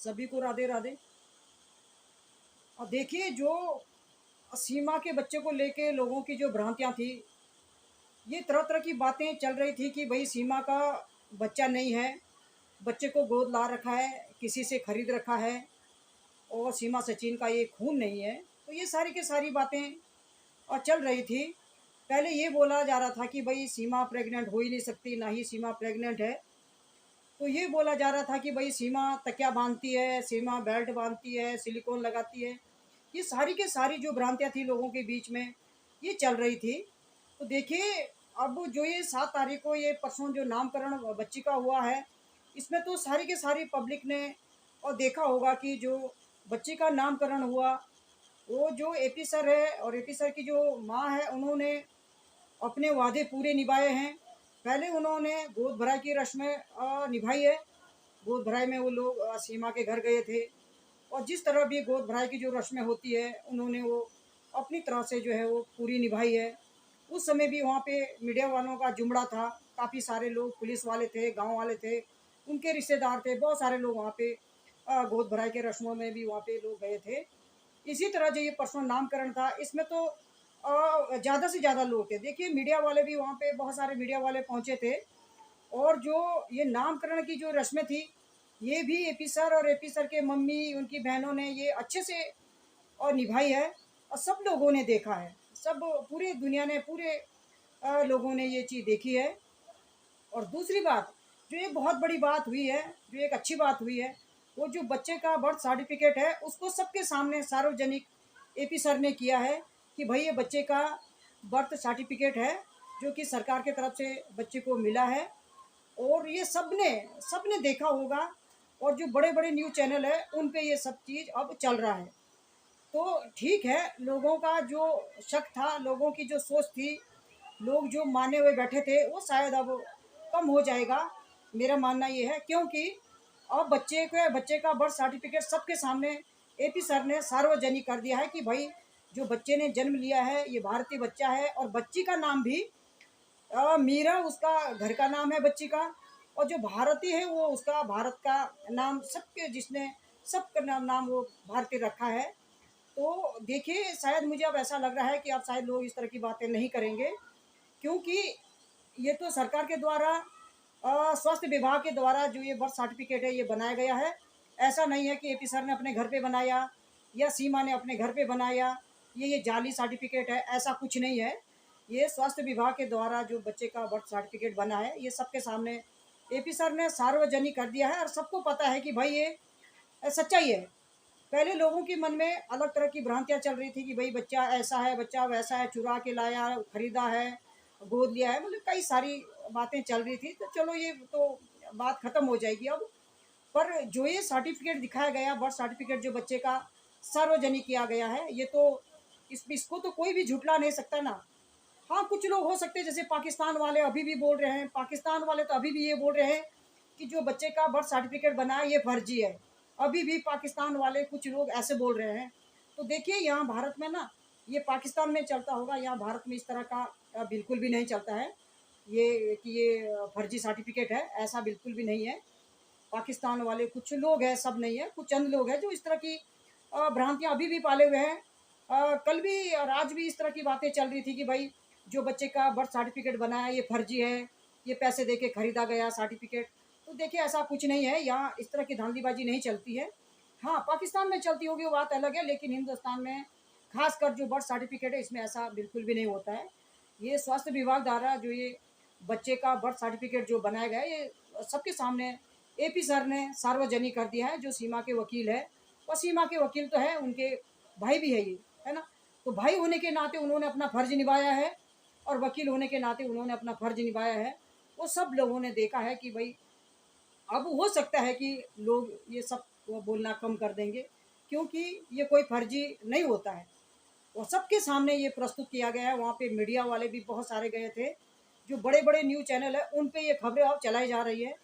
सभी को राधे राधे। और देखिए, जो सीमा के बच्चे को लेके लोगों की जो भ्रांतियां थी, ये तरह तरह की बातें चल रही थी कि भाई सीमा का बच्चा नहीं है, बच्चे को गोद ला रखा है, किसी से खरीद रखा है, और सीमा सचिन का ये खून नहीं है। तो ये सारी की सारी बातें और चल रही थी। पहले ये बोला जा रहा था कि भाई सीमा प्रेग्नेंट हो ही नहीं सकती, ना ही सीमा प्रेग्नेंट है। तो ये बोला जा रहा था कि भाई सीमा तकिया बांधती है, सीमा बेल्ट बांधती है, सिलिकॉन लगाती है। ये सारी के सारी जो भ्रांतियां थी लोगों के बीच में, ये चल रही थी। तो देखिए, अब जो ये 7 तारीख को ये परसों जो नामकरण बच्ची का हुआ है, इसमें तो सारी के सारी पब्लिक ने और देखा होगा कि जो बच्ची का नामकरण हुआ, वो जो एपी सर है और एपी सर की जो माँ है, उन्होंने अपने वादे पूरे निभाए हैं। पहले उन्होंने गोद भराई की रस्में निभाई है। गोद भराई में वो लोग सीमा के घर गए थे, और जिस तरह भी गोद भराई की जो रस्में होती है, उन्होंने वो अपनी तरह से जो है वो पूरी निभाई है। उस समय भी वहाँ पे मीडिया वालों का जुमड़ा था, काफ़ी सारे लोग, पुलिस वाले थे, गांव वाले थे, उनके रिश्तेदार थे, बहुत सारे लोग वहाँ पे गोद भराई के रस्मों में भी वहाँ पे लोग गए थे। इसी तरह जो ये परसों नामकरण था, इसमें तो ज़्यादा से ज़्यादा लोग थे। देखिए, मीडिया वाले भी वहाँ पे, बहुत सारे मीडिया वाले पहुँचे थे। और जो ये नामकरण की जो रस्में थी, ये भी एपी सर और एपी सर के मम्मी, उनकी बहनों ने ये अच्छे से और निभाई है, और सब लोगों ने देखा है। सब, पूरी दुनिया ने, पूरे लोगों ने ये चीज़ देखी है। और दूसरी बात, जो ये बहुत बड़ी बात हुई है, जो एक अच्छी बात हुई है, वो जो बच्चे का बर्थ सर्टिफिकेट है, उसको सबके सामने सार्वजनिक एपी सर ने किया है कि भाई ये बच्चे का बर्थ सर्टिफिकेट है, जो कि सरकार की तरफ से बच्चे को मिला है। और ये सबने देखा होगा, और जो बड़े बड़े न्यूज़ चैनल है, उन पे ये सब चीज़ अब चल रहा है। तो ठीक है, लोगों का जो शक था, लोगों की जो सोच थी, लोग जो माने हुए बैठे थे, वो शायद अब कम हो जाएगा। मेरा मानना ये है, क्योंकि अब बच्चे का बर्थ सर्टिफिकेट सबके सामने एपी सर ने सार्वजनिक कर दिया है कि भाई जो बच्चे ने जन्म लिया है, ये भारतीय बच्चा है। और बच्ची का नाम भी मीरा, उसका घर का नाम है बच्ची का। और जो भारती है, वो उसका भारत का नाम, सबके जिसने सबका नाम वो भारतीय रखा है। तो देखिए, शायद मुझे अब ऐसा लग रहा है कि अब शायद लोग इस तरह की बातें नहीं करेंगे, क्योंकि ये तो सरकार के द्वारा, स्वास्थ्य विभाग के द्वारा जो ये बर्थ सर्टिफिकेट है, ये बनाया गया है। ऐसा नहीं है कि एपी सर ने अपने घर पे बनाया, या सीमा ने अपने घर पे बनाया, ये जाली सर्टिफिकेट है, ऐसा कुछ नहीं है। ये स्वास्थ्य विभाग के द्वारा जो बच्चे का बर्थ सर्टिफिकेट बना है, ये सबके सामने एपी सर ने सार्वजनिक कर दिया है, और सबको पता है कि भाई ये सच्चाई है। पहले लोगों के मन में अलग तरह की भ्रांतियां चल रही थी कि भाई बच्चा ऐसा है, बच्चा वैसा है, चुरा के लाया, खरीदा है, गोद लिया है, मतलब कई सारी बातें चल रही थी। तो चलो, ये तो बात खत्म हो जाएगी अब। पर जो ये सर्टिफिकेट दिखाया गया, बर्थ सर्टिफिकेट जो बच्चे का सार्वजनिक किया गया है, ये तो इसको तो कोई भी झुटला नहीं सकता ना। हाँ, कुछ लोग हो सकते हैं, जैसे पाकिस्तान वाले अभी भी बोल रहे हैं, पाकिस्तान वाले तो अभी भी ये बोल रहे हैं कि जो बच्चे का बर्थ सर्टिफिकेट बना है, ये फर्जी है। अभी भी पाकिस्तान वाले कुछ लोग ऐसे बोल रहे हैं। तो देखिए, यहाँ भारत में ना, ये पाकिस्तान में चलता होगा, यहाँ भारत में इस तरह का बिल्कुल भी नहीं चलता है। ये कि ये फर्जी सर्टिफिकेट है, ऐसा बिल्कुल भी नहीं है। पाकिस्तान वाले कुछ लोग हैं, सब नहीं है, कुछ चंद लोग हैं जो इस तरह की भ्रांतियां अभी भी पाले हुए हैं। कल भी और आज भी इस तरह की बातें चल रही थी कि भाई जो बच्चे का बर्थ सर्टिफिकेट बना है, ये फर्जी है, ये पैसे दे के खरीदा गया सर्टिफिकेट। तो देखिए, ऐसा कुछ नहीं है, यहाँ इस तरह की धांधलीबाजी नहीं चलती है। हाँ, पाकिस्तान में चलती होगी, वो बात अलग है, लेकिन हिंदुस्तान में खासकर जो बर्थ सर्टिफिकेट है, इसमें ऐसा बिल्कुल भी नहीं होता है। ये स्वास्थ्य विभाग द्वारा जो ये बच्चे का बर्थ सर्टिफिकेट जो बनाया गया है, ये सबके सामने एपी सर ने सार्वजनिक कर दिया है, जो सीमा के वकील है। और सीमा के वकील तो है, उनके भाई भी है ये, है ना। तो भाई होने के नाते उन्होंने अपना फर्ज निभाया है, और वकील होने के नाते उन्होंने अपना फर्ज निभाया है। वो सब लोगों ने देखा है कि भाई अब हो सकता है कि लोग ये सब बोलना कम कर देंगे, क्योंकि ये कोई फर्जी नहीं होता है। और सबके सामने ये प्रस्तुत किया गया है। वहाँ पे मीडिया वाले भी बहुत सारे गए थे, जो बड़े बड़े न्यूज़ चैनल है, उन पे ये खबरें अब चलाई जा रही है।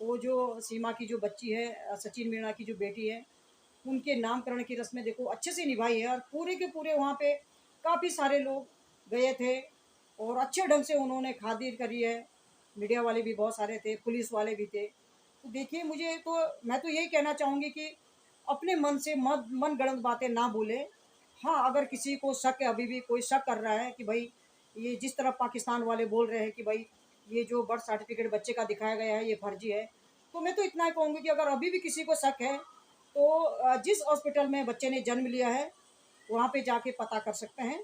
वो जो सीमा की जो बच्ची है, सचिन मीणा की जो बेटी है, उनके नामकरण की रस्में देखो अच्छे से निभाई है, और पूरे के पूरे वहाँ पे काफ़ी सारे लोग गए थे, और अच्छे ढंग से उन्होंने खातिर करी है। मीडिया वाले भी बहुत सारे थे, पुलिस वाले भी थे। तो देखिए मुझे तो मैं तो यही कहना चाहूँगी कि अपने मन से मन गढ़ंत बातें ना बोलें। हाँ, अगर किसी को शक है, अभी भी कोई शक कर रहा है कि भाई ये जिस तरह पाकिस्तान वाले बोल रहे हैं कि भाई ये जो बर्थ सर्टिफिकेट बच्चे का दिखाया गया है ये फर्जी है, तो मैं तो इतना ही कहूँगी कि अगर अभी भी किसी को शक है तो जिस हॉस्पिटल में बच्चे ने जन्म लिया है वहाँ पे जाके पता कर सकते हैं।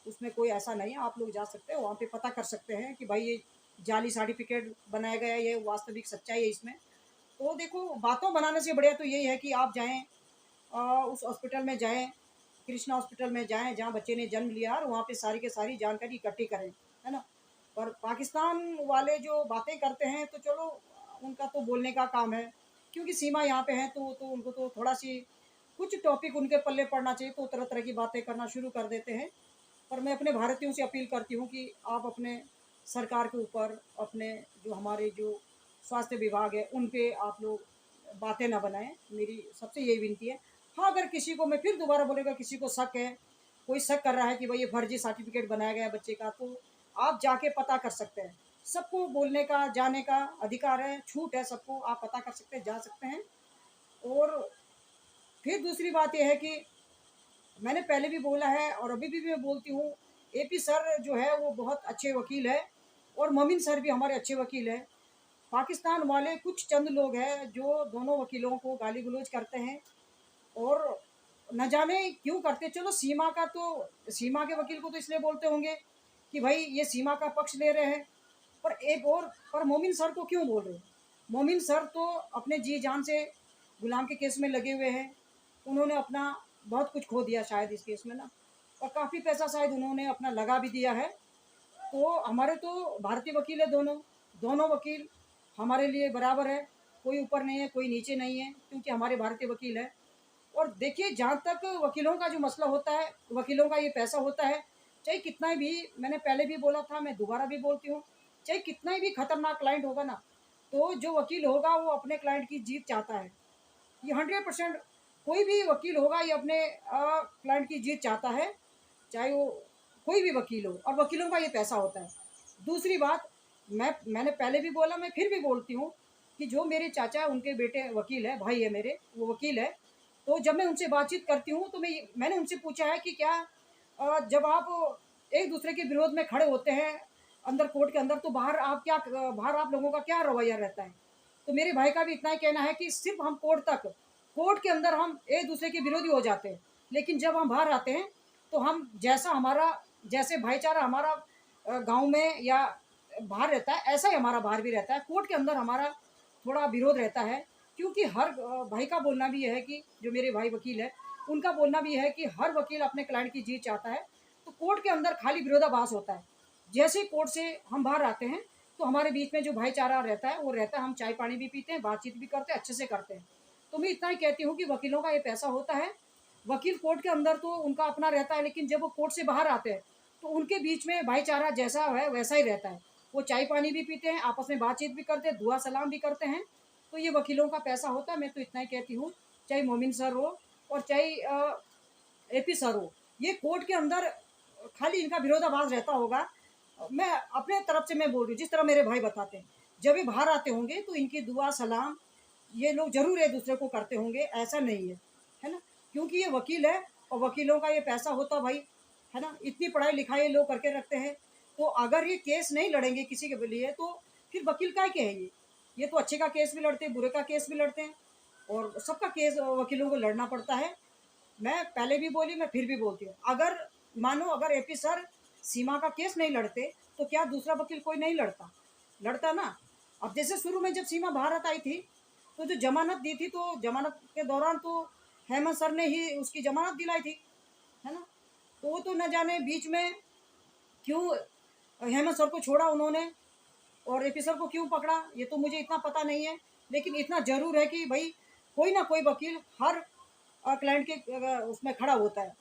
उसमें कोई ऐसा नहीं है, आप लोग जा सकते हैं वहाँ पे पता कर सकते हैं कि भाई ये जाली सर्टिफिकेट बनाया गया है, ये वास्तविक सच्चाई है इसमें। तो देखो बातों बनाने से बढ़िया तो यही है कि आप जाएँ उस हॉस्पिटल में जाएँ, कृष्णा हॉस्पिटल में जाएँ जहाँ बच्चे ने जन्म लिया और वहाँ पे सारी की सारी जानकारी इकट्ठी करें, है ना? पर पाकिस्तान वाले जो बातें करते हैं तो चलो उनका तो बोलने का काम है, क्योंकि सीमा यहाँ पे है तो उनको तो थोड़ा-सी कुछ टॉपिक उनके पल्ले पड़ना चाहिए तो तरह-तरह की बातें करना शुरू कर देते हैं। पर मैं अपने भारतीयों से अपील करती हूँ कि आप अपने सरकार के ऊपर, अपने जो हमारे जो स्वास्थ्य विभाग है, उन पे आप लोग बातें ना बनाएँ, मेरी सबसे यही विनती है। हाँ, अगर किसी को मैं फिर दोबारा बोलूँगा किसी को शक है, कोई शक कर रहा है कि भई ये फर्जी सर्टिफ़िकेट बनाया गया है बच्चे का, तो आप जाके पता कर सकते हैं। सबको बोलने का, जाने का अधिकार है, छूट है सबको, आप पता कर सकते हैं, जा सकते हैं। और फिर दूसरी बात ये है कि मैंने पहले भी बोला है और अभी भी मैं बोलती हूँ, एपी सर जो है वो बहुत अच्छे वकील है और मोमिन सर भी हमारे अच्छे वकील हैं। पाकिस्तान वाले कुछ चंद लोग हैं जो दोनों वकीलों को गाली-गलौज करते हैं और न जाने क्यों करते। चलो सीमा के वकील को तो इसलिए बोलते होंगे कि भाई ये सीमा का पक्ष ले रहे हैं, पर एक और पर मोमिन सर को क्यों बोल रहे हो? मोमिन सर तो अपने जी जान से गुलाम के केस में लगे हुए हैं। उन्होंने अपना बहुत कुछ खो दिया शायद इस केस में ना, और काफ़ी पैसा शायद उन्होंने अपना लगा भी दिया है। तो हमारे तो भारतीय वकील है दोनों, दोनों वकील हमारे लिए बराबर है, कोई ऊपर नहीं है, कोई नीचे नहीं है, क्योंकि हमारे भारतीय वकील है। और देखिए जहाँ तक वकीलों का जो मसला होता है, वकीलों का ये पैसा होता है, चाहे कितना भी, मैंने पहले भी बोला था, मैं दोबारा भी बोलती हूँ, चाहे कितना भी खतरनाक क्लाइंट होगा ना, तो जो वकील होगा वो अपने क्लाइंट की जीत चाहता है। ये 100% कोई भी वकील होगा ये अपने क्लाइंट की जीत चाहता है, चाहे वो कोई भी वकील हो, और वकीलों का ये पैसा होता है। दूसरी बात, मैंने पहले भी बोला, मैं फिर भी बोलती हूँ कि जो मेरे चाचा उनके बेटे वकील है, भाई है मेरे, वो वकील है। तो जब मैं उनसे बातचीत करती हूँ तो मैंने उनसे पूछा है कि क्या जब आप एक दूसरे के विरोध में खड़े होते हैं अंदर कोर्ट के अंदर, तो बाहर आप लोगों का क्या रवैया रहता है? तो मेरे भाई का भी इतना ही कहना है कि सिर्फ हम कोर्ट के अंदर हम एक दूसरे के विरोधी हो जाते हैं, लेकिन जब हम बाहर आते हैं तो हम जैसे भाईचारा हमारा गांव में या बाहर रहता है, ऐसा ही हमारा बाहर भी रहता है। कोर्ट के अंदर हमारा थोड़ा विरोध रहता है, क्योंकि हर भाई का बोलना भी ये है कि जो मेरे भाई वकील है, उनका बोलना भी ये है कि हर वकील अपने क्लाइंट की जीत चाहता है। तो कोर्ट के अंदर खाली विरोधाभास होता है। जैसे ही कोर्ट से हम बाहर आते हैं तो हमारे बीच में जो भाईचारा रहता है वो रहता है, हम चाय पानी भी पीते हैं, बातचीत भी करते हैं, अच्छे से करते हैं। तो मैं इतना ही कहती हूँ कि वकीलों का ये पैसा होता है। वकील कोर्ट के अंदर तो उनका अपना रहता है, लेकिन जब वो कोर्ट से बाहर आते हैं तो उनके बीच में भाईचारा जैसा है वैसा ही रहता है। वो चाय पानी भी पीते हैं, आपस में बातचीत भी करते हैं, दुआ सलाम भी करते हैं। तो ये वकीलों का पैसा होता है, मैं तो इतना ही कहती हूँ। चाहे मोमिन सर हो और चाहे एपी सर हो, ये कोर्ट के अंदर खाली इनका विरोधाभास रहता होगा। मैं अपने तरफ से मैं बोल रही हूँ, जिस तरह मेरे भाई बताते हैं, जब ये बाहर आते होंगे तो इनकी दुआ सलाम ये लोग ज़रूर एक दूसरे को करते होंगे, ऐसा नहीं है ना? क्योंकि ये वकील है और वकीलों का ये पैसा होता भाई, है ना? इतनी पढ़ाई लिखाई ये लोग करके रखते हैं, तो अगर ये केस नहीं लड़ेंगे किसी के लिए तो फिर वकील काहे के हैं ये? ये तो अच्छे का केस भी लड़ते हैं, बुरे का केस भी लड़ते हैं, और सबका केस वकीलों को लड़ना पड़ता है। मैं पहले भी बोली, मैं फिर भी बोलती हूँ, अगर मानो अगर एपी सर सीमा का केस नहीं लड़ते तो क्या दूसरा वकील कोई नहीं लड़ता? लड़ता ना। अब जैसे शुरू में जब सीमा भारत आई थी तो जो जमानत दी थी, तो जमानत के दौरान तो हेमंत सर ने ही उसकी जमानत दिलाई थी, है ना? तो वो तो न जाने बीच में क्यों हेमंत सर को छोड़ा उन्होंने और एपी सर को क्यों पकड़ा, ये तो मुझे इतना पता नहीं है। लेकिन इतना ज़रूर है कि भाई कोई ना कोई वकील हर क्लाइंट के उसमें खड़ा होता है।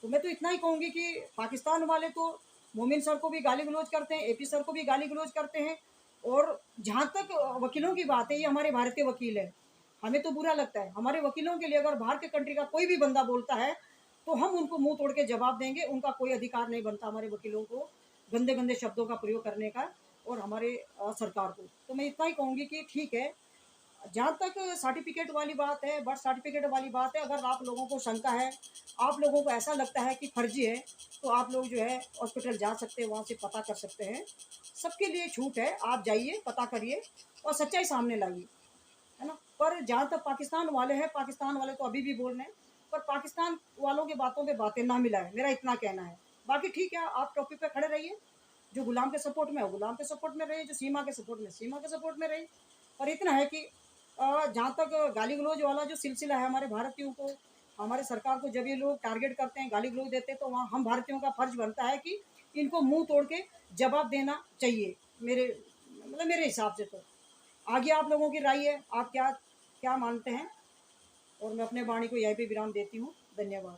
तो मैं तो इतना ही कहूँगी कि पाकिस्तान वाले तो मोमिन सर को भी गाली गलौज करते हैं, एपी सर को भी गाली गलौज करते हैं। और जहाँ तक वकीलों की बात है, ये हमारे भारतीय वकील है, हमें तो बुरा लगता है। हमारे वकीलों के लिए अगर बाहर के कंट्री का कोई भी बंदा बोलता है तो हम उनको मुंह तोड़ के जवाब देंगे, उनका कोई अधिकार नहीं बनता हमारे वकीलों को गंदे गंदे शब्दों का प्रयोग करने का और हमारे सरकार को। तो मैं इतना ही कहूँगी कि ठीक है, जहाँ तक सर्टिफिकेट वाली बात है, बर्थ सर्टिफिकेट वाली बात है, अगर आप लोगों को शंका है, आप लोगों को ऐसा लगता है कि फर्जी है, तो आप लोग जो है हॉस्पिटल जा सकते हैं, वहाँ से पता कर सकते हैं। सबके लिए छूट है, आप जाइए, पता करिए और सच्चाई सामने लाइए, है ना? पर जहाँ तक पाकिस्तान वाले हैं, पाकिस्तान वाले तो अभी भी बोल रहे हैं, पर पाकिस्तान वालों की बातों पे बातें ना मिलाएँ, मेरा इतना कहना है। बाकी ठीक है, आप टॉपिक पे खड़े रहिए, जो गुलाम के सपोर्ट में है, गुलाम के सपोर्ट में रहिए, जो सीमा के सपोर्ट में, सीमा के सपोर्ट में रहिए। पर इतना है कि जहाँ तक गाली-गलौज वाला जो सिलसिला है हमारे भारतीयों को, हमारे सरकार को जब ये लोग टारगेट करते हैं, गाली-गलौज देते हैं, तो वहाँ हम भारतीयों का फर्ज बनता है कि इनको मुँह तोड़ के जवाब देना चाहिए, मेरे मतलब मेरे हिसाब से तो। आगे आप लोगों की राय है, आप क्या क्या मानते हैं? और मैं अपने वाणी को यहीं पे विराम देती हूँ। धन्यवाद।